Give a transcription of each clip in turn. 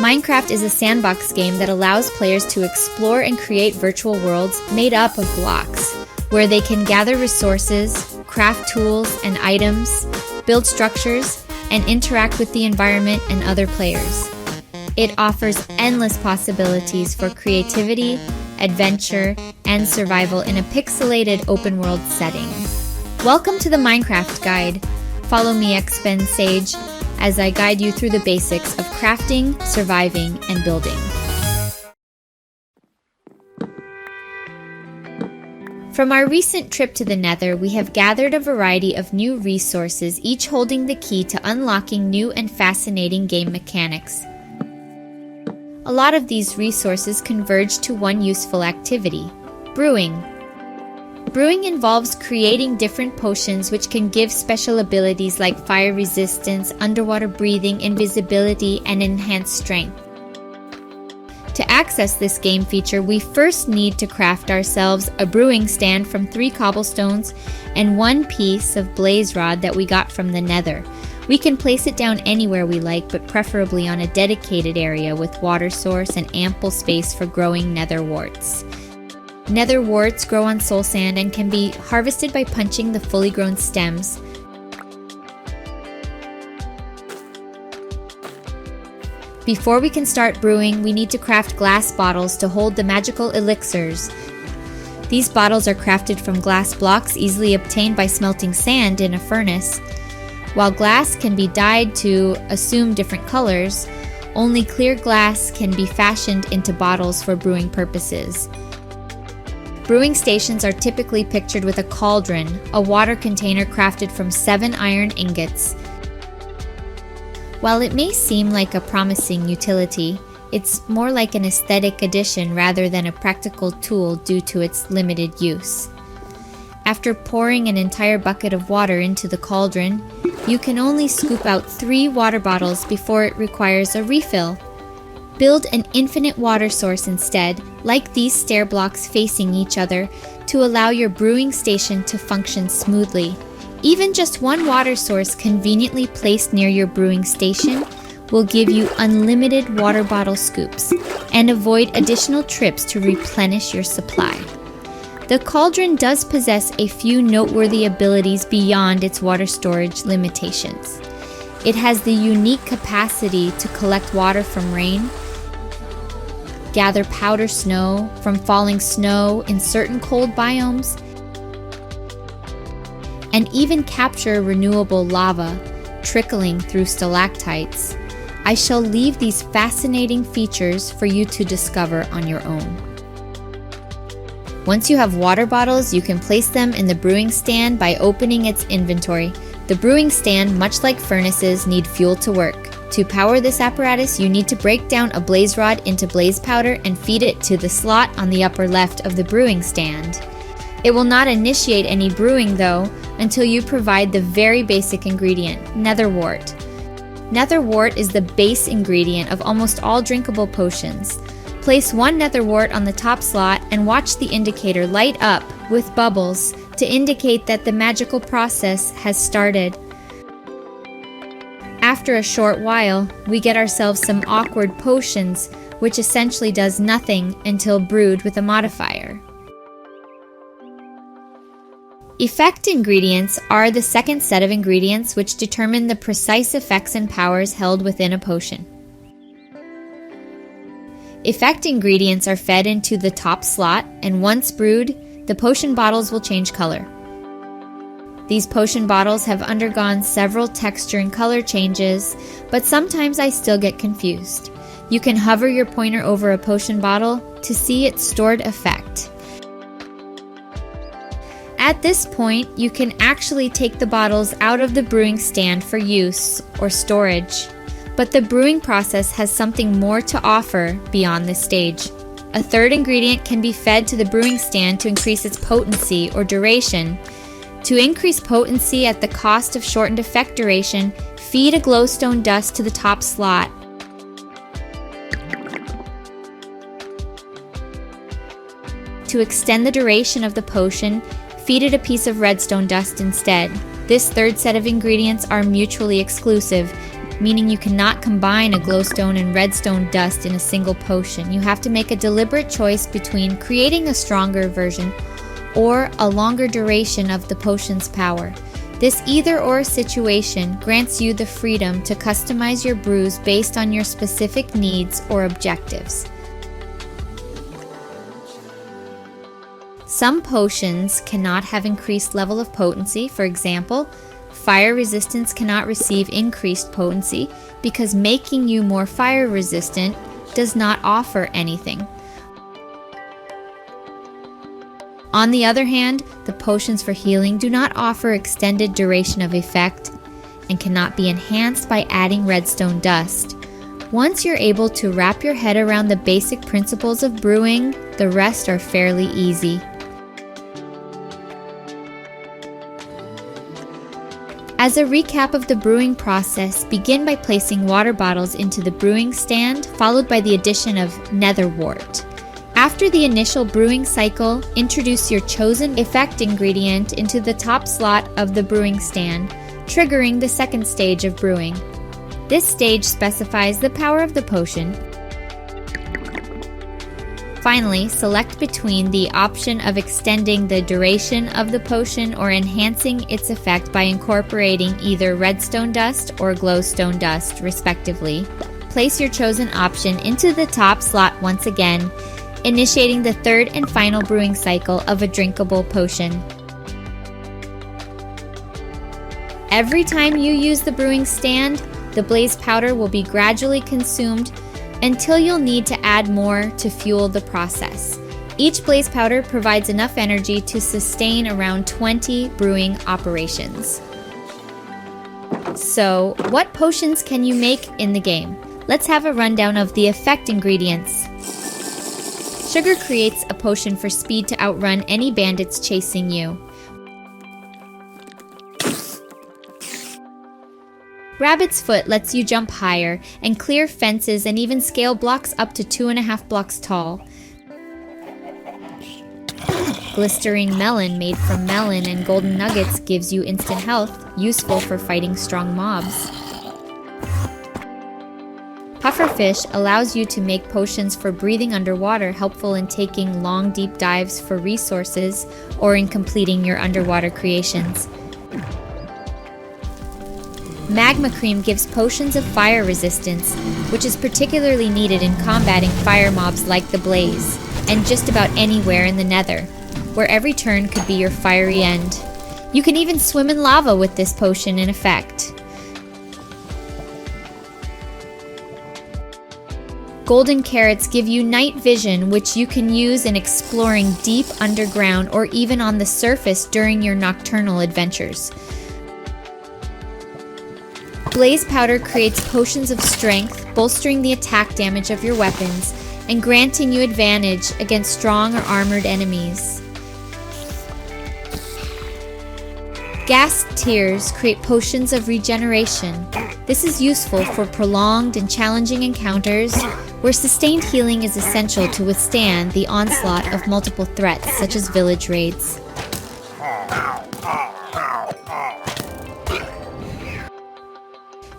Minecraft is a sandbox game that allows players to explore and create virtual worlds made up of blocks, where they can gather resources, craft tools and items, build structures, and interact with the environment and other players. It offers endless possibilities for creativity, adventure, and survival in a pixelated open-world setting. Welcome to the Minecraft Guide. Follow me, XBenSage, as I guide you through the basics of crafting, surviving, and building. From our recent trip to the Nether, we have gathered a variety of new resources, each holding the key to unlocking new and fascinating game mechanics. A lot of these resources converge to one useful activity: brewing. Brewing involves creating different potions which can give special abilities like fire resistance, underwater breathing, invisibility, and enhanced strength. To access this game feature, we first need to craft ourselves a brewing stand from 3 cobblestones and 1 piece of blaze rod that we got from the Nether. We can place it down anywhere we like, but preferably on a dedicated area with water source and ample space for growing nether warts. Nether warts grow on soul sand and can be harvested by punching the fully grown stems. Before we can start brewing, we need to craft glass bottles to hold the magical elixirs. These bottles are crafted from glass blocks easily obtained by smelting sand in a furnace. While glass can be dyed to assume different colors, only clear glass can be fashioned into bottles for brewing purposes. Brewing stations are typically pictured with a cauldron, a water container crafted from 7 iron ingots. While it may seem like a promising utility, it's more like an aesthetic addition rather than a practical tool due to its limited use. After pouring an entire bucket of water into the cauldron, you can only scoop out 3 water bottles before it requires a refill. Build an infinite water source instead, like these stair blocks facing each other, to allow your brewing station to function smoothly. Even just 1 water source conveniently placed near your brewing station will give you unlimited water bottle scoops and avoid additional trips to replenish your supply. The cauldron does possess a few noteworthy abilities beyond its water storage limitations. It has the unique capacity to collect water from rain, gather powder snow from falling snow in certain cold biomes, and even capture renewable lava trickling through stalactites. I shall leave these fascinating features for you to discover on your own. Once you have water bottles, you can place them in the brewing stand by opening its inventory. The brewing stand, much like furnaces, need fuel to work. To power this apparatus, you need to break down a blaze rod into blaze powder and feed it to the slot on the upper left of the brewing stand. It will not initiate any brewing though until you provide the very basic ingredient, nether wart. Nether wart is the base ingredient of almost all drinkable potions. Place 1 nether wart on the top slot and watch the indicator light up with bubbles to indicate that the magical process has started. After a short while, we get ourselves some awkward potions, which essentially does nothing until brewed with a modifier. Effect ingredients are the second set of ingredients which determine the precise effects and powers held within a potion. Effect ingredients are fed into the top slot, and once brewed, the potion bottles will change color. These potion bottles have undergone several texture and color changes, but sometimes I still get confused. You can hover your pointer over a potion bottle to see its stored effect. At this point, you can actually take the bottles out of the brewing stand for use or storage. But the brewing process has something more to offer beyond this stage. A third ingredient can be fed to the brewing stand to increase its potency or duration. To increase potency at the cost of shortened effect duration, feed a glowstone dust to the top slot. To extend the duration of the potion, feed it a piece of redstone dust instead. This third set of ingredients are mutually exclusive, meaning you cannot combine a glowstone and redstone dust in a single potion. You have to make a deliberate choice between creating a stronger version or a longer duration of the potion's power. This either-or situation grants you the freedom to customize your brews based on your specific needs or objectives. Some potions cannot have increased level of potency. For example, fire resistance cannot receive increased potency because making you more fire resistant does not offer anything. On the other hand, the potions for healing do not offer extended duration of effect and cannot be enhanced by adding redstone dust. Once you're able to wrap your head around the basic principles of brewing, the rest are fairly easy. As a recap of the brewing process, begin by placing water bottles into the brewing stand, followed by the addition of nether wart. After the initial brewing cycle, introduce your chosen effect ingredient into the top slot of the brewing stand, triggering the second stage of brewing. This stage specifies the power of the potion. Finally, select between the option of extending the duration of the potion or enhancing its effect by incorporating either redstone dust or glowstone dust, respectively. Place your chosen option into the top slot once again, initiating the third and final brewing cycle of a drinkable potion. Every time you use the brewing stand, the blaze powder will be gradually consumed until you'll need to add more to fuel the process. Each blaze powder provides enough energy to sustain around 20 brewing operations. So, what potions can you make in the game? Let's have a rundown of the effect ingredients. Sugar creates a potion for speed to outrun any bandits chasing you. Rabbit's Foot lets you jump higher and clear fences and even scale blocks up to 2.5 blocks tall. Glistering Melon, made from melon and golden nuggets, gives you instant health, useful for fighting strong mobs. Pufferfish allows you to make potions for breathing underwater, helpful in taking long, deep dives for resources or in completing your underwater creations. Magma Cream gives potions of fire resistance, which is particularly needed in combating fire mobs like the Blaze, and just about anywhere in the Nether, where every turn could be your fiery end. You can even swim in lava with this potion in effect. Golden Carrots give you night vision, which you can use in exploring deep underground or even on the surface during your nocturnal adventures. Blaze Powder creates potions of strength, bolstering the attack damage of your weapons and granting you advantage against strong or armored enemies. Gas Tears create potions of regeneration. This is useful for prolonged and challenging encounters where sustained healing is essential to withstand the onslaught of multiple threats such as village raids.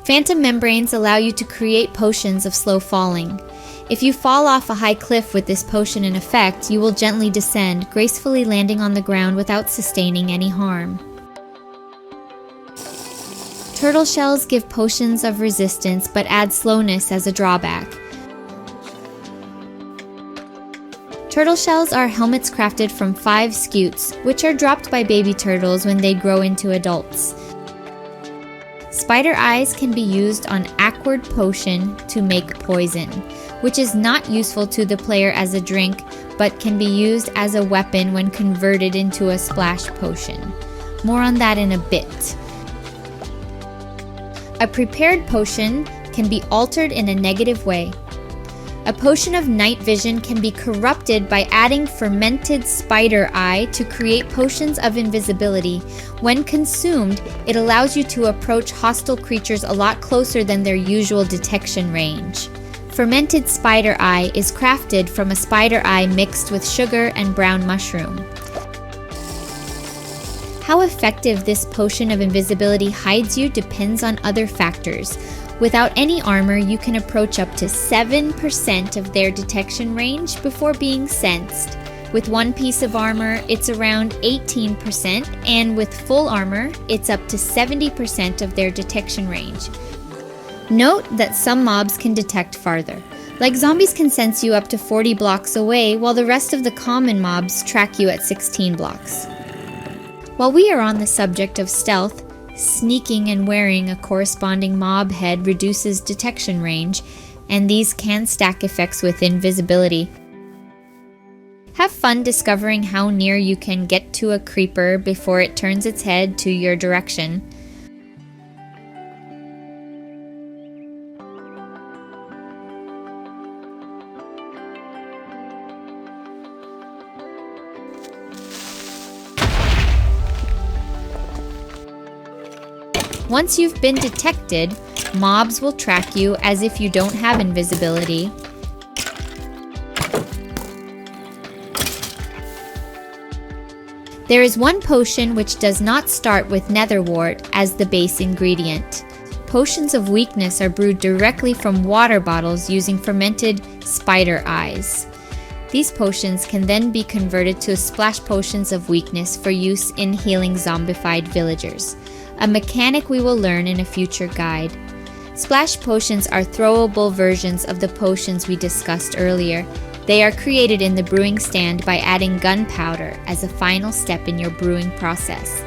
Phantom Membranes allow you to create potions of slow falling. If you fall off a high cliff with this potion in effect, you will gently descend, gracefully landing on the ground without sustaining any harm. Turtle Shells give potions of resistance but add slowness as a drawback. Turtle Shells are helmets crafted from 5 scutes, which are dropped by baby turtles when they grow into adults. Spider Eyes can be used on Aquard Potion to make poison, which is not useful to the player as a drink, but can be used as a weapon when converted into a splash potion. More on that in a bit. A prepared potion can be altered in a negative way. A potion of night vision can be corrupted by adding fermented spider eye to create potions of invisibility. When consumed, it allows you to approach hostile creatures a lot closer than their usual detection range. Fermented spider eye is crafted from a spider eye mixed with sugar and brown mushroom. How effective this potion of invisibility hides you depends on other factors. Without any armor, you can approach up to 7% of their detection range before being sensed. With one piece of armor, it's around 18%, and with full armor, it's up to 70% of their detection range. Note that some mobs can detect farther. Like zombies can sense you up to 40 blocks away, while the rest of the common mobs track you at 16 blocks. While we are on the subject of stealth, sneaking and wearing a corresponding mob head reduces detection range, and these can stack effects with invisibility. Have fun discovering how near you can get to a creeper before it turns its head to your direction. Once you've been detected, mobs will track you as if you don't have invisibility. There is one potion which does not start with netherwort as the base ingredient. Potions of weakness are brewed directly from water bottles using fermented spider eyes. These potions can then be converted to splash potions of weakness for use in healing zombified villagers, a mechanic we will learn in a future guide. Splash potions are throwable versions of the potions we discussed earlier. They are created in the brewing stand by adding gunpowder as a final step in your brewing process.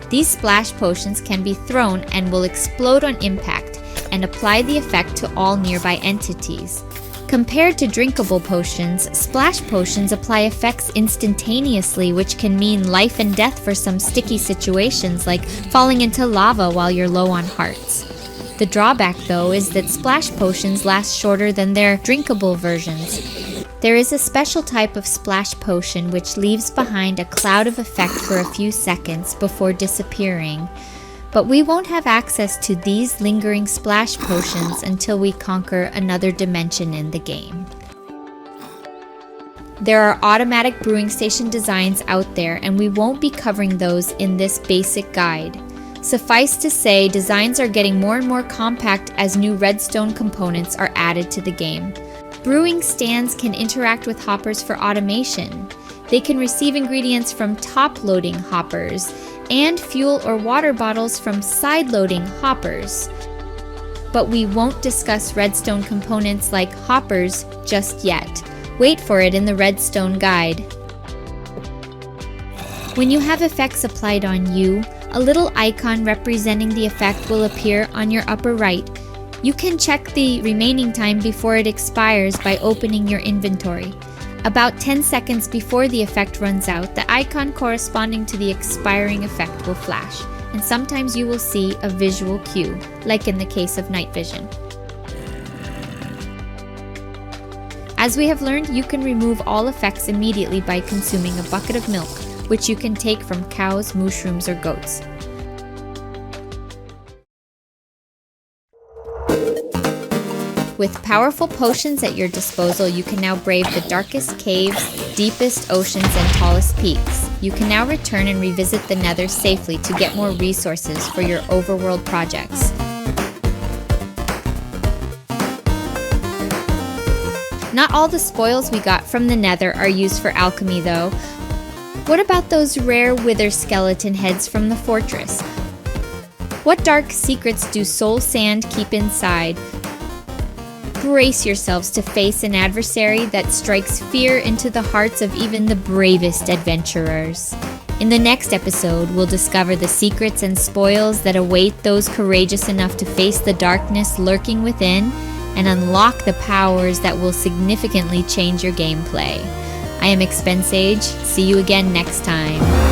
These splash potions can be thrown and will explode on impact and apply the effect to all nearby entities. Compared to drinkable potions, splash potions apply effects instantaneously, which can mean life and death for some sticky situations like falling into lava while you're low on hearts. The drawback, though, is that splash potions last shorter than their drinkable versions. There is a special type of splash potion which leaves behind a cloud of effect for a few seconds before disappearing. But we won't have access to these lingering splash potions until we conquer another dimension in the game. There are automatic brewing station designs out there, and we won't be covering those in this basic guide. Suffice to say, designs are getting more and more compact as new redstone components are added to the game. Brewing stands can interact with hoppers for automation. They can receive ingredients from top-loading hoppers and fuel or water bottles from side-loading hoppers. But we won't discuss redstone components like hoppers just yet. Wait for it in the redstone guide. When you have effects applied on you, a little icon representing the effect will appear on your upper right. You can check the remaining time before it expires by opening your inventory. About 10 seconds before the effect runs out, the icon corresponding to the expiring effect will flash, and sometimes you will see a visual cue, like in the case of night vision. As we have learned, you can remove all effects immediately by consuming a bucket of milk, which you can take from cows, mushrooms, or goats. With powerful potions at your disposal, you can now brave the darkest caves, deepest oceans, and tallest peaks. You can now return and revisit the Nether safely to get more resources for your overworld projects. Not all the spoils we got from the Nether are used for alchemy, though. What about those rare wither skeleton heads from the fortress? What dark secrets do soul sand keep inside? Brace yourselves to face an adversary that strikes fear into the hearts of even the bravest adventurers. In the next episode, we'll discover the secrets and spoils that await those courageous enough to face the darkness lurking within and unlock the powers that will significantly change your gameplay. I am Expensage. See you again next time.